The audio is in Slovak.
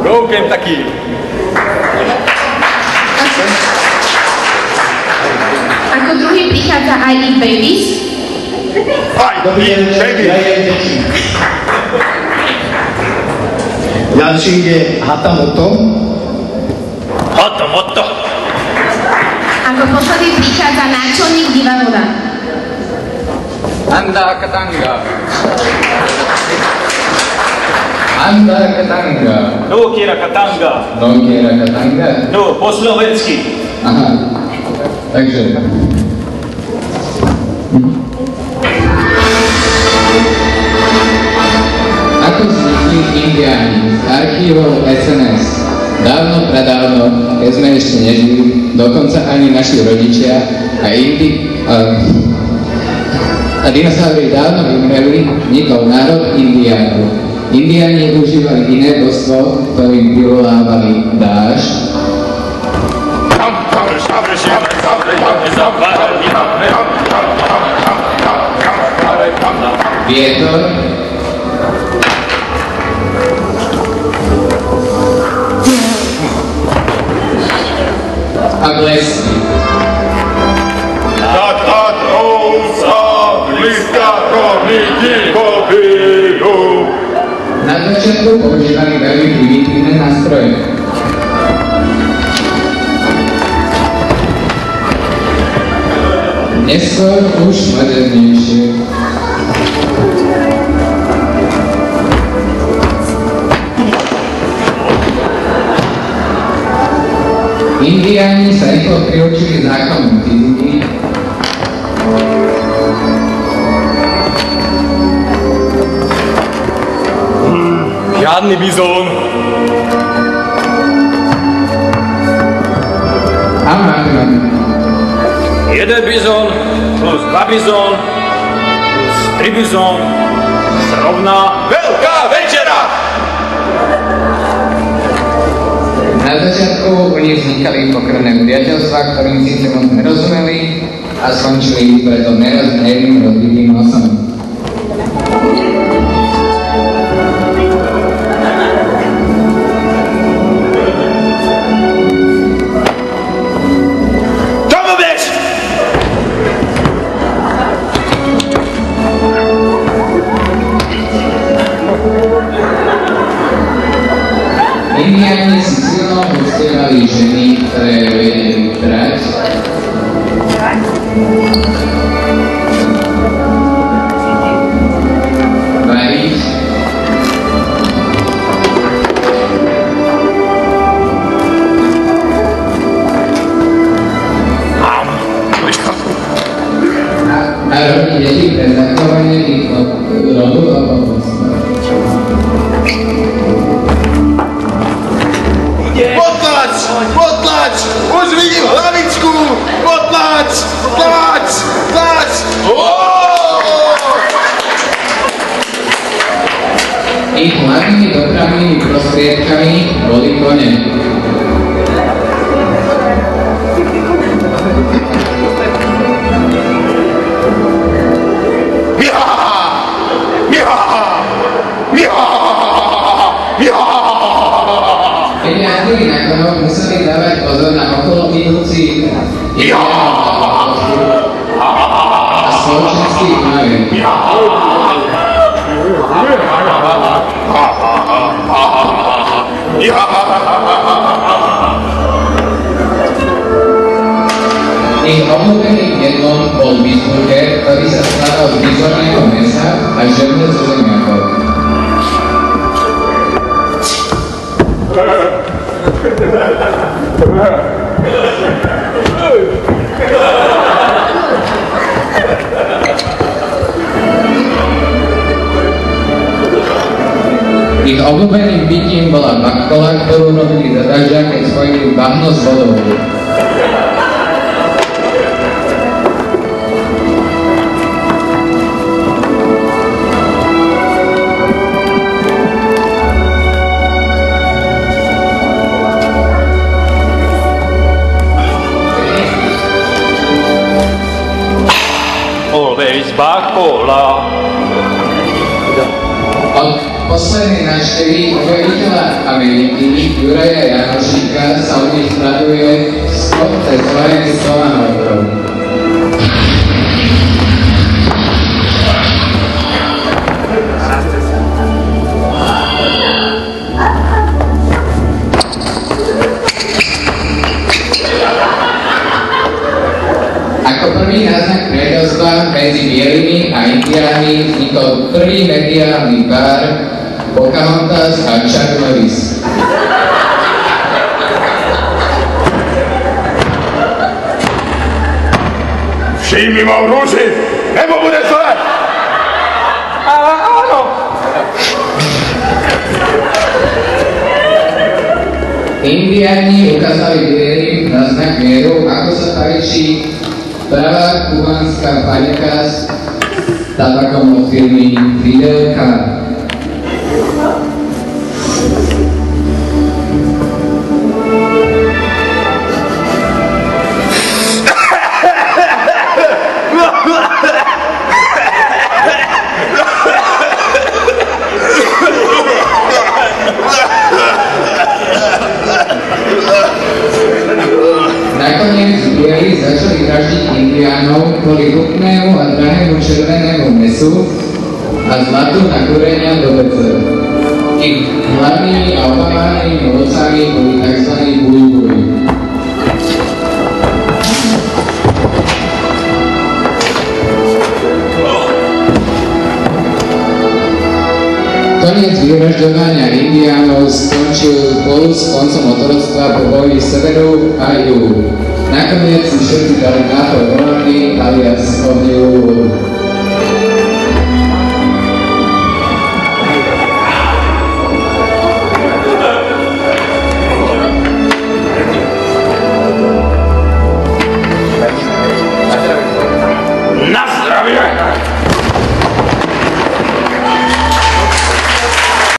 Go Kentucky! Ako druhý prichádza I.E. Babies. Dobrý deň, deti. Ďalší ide Hatamoto. Hatamoto! Ako posledný prichádza náčelník Divavoda. Anda Katanga! Anda Katanga. No Kira Katanga! No Kira Katanga? No, po slovensky. Aha. Takže. Ako vznikli Indiáni z archívov SNS? Dávno, predávno, keď sme ešte nežili, dokonca ani naši rodičia a dinosaury dávno vymreli, vznikol národ Indiánov. Indiáni užívali iné božstvo, ktorým vyvolávali dážď, vietor a blesky. Na začiatku používali veľmi primitívne nástroje. Neskôr už modernejšie. Indiáni sa rýchlo priučili zákonom fyziky. Žiadny bizón. A matematiku. Jeden bizón plus 2 bizón plus 3 bizón sa rovná veľká večera! Na začiatku u nich vznikali pokrvné priateľstvá, ktorým síce moc nerozumeli a skončili preto nerozmerným rozbitým nosom. Indiáni si silno uctievali ženy, ktoré vedeli brať. Variť. A rodiť deti pre zachovanie ich rodu a potomstva. Potlač! Už vidím hlavičku! Potlač! Tlač! Ich hlavnými dopravnými prostriedkami boli kone. Keď jazdili na konoch, museli dávať pozor na okolo idúcich a spoločenských únaviek. Ich obľúbeným jedlom bol cheeseburger, ktorý sa skladal z výborného mäsa a žemle zo zemiakov. Ich obľúbeným pitím bola bakkola, ktorú robili za dažďa, keď spojili bahno s vodou. Always bakkola. Od poslednej návštevy objaviteľa Ameriky Juraja Janošíka sa od nich stratuje skok cez vlajky Slovanovcov. Ako prvý náznak priateľstva medzi bielými a indiánmi vznikol prvý mediálny pár Pocahontas a Chuck Norris. Všimni ma v rúži, nebo bude zle! Ale áno! Indiáni ukázali bielým na znak mieru, ako sa paričí pravá kubánska paňka s tabakom od firmy Fidel Castro. Nakoniec bieli začali vraždiť indiánov kvôli chutnému a drahému červenému mesu a zlatu na kúrenia do pece. Ich hlavnými a obávanými vodcami boli tzv. Bujbuji. Koniec vyvražďovania indiánov skončil spolu s koncom otroctva po boji severu a juhu. Nakoniec si všetci dali nápoj volany alias ohnivú vodu.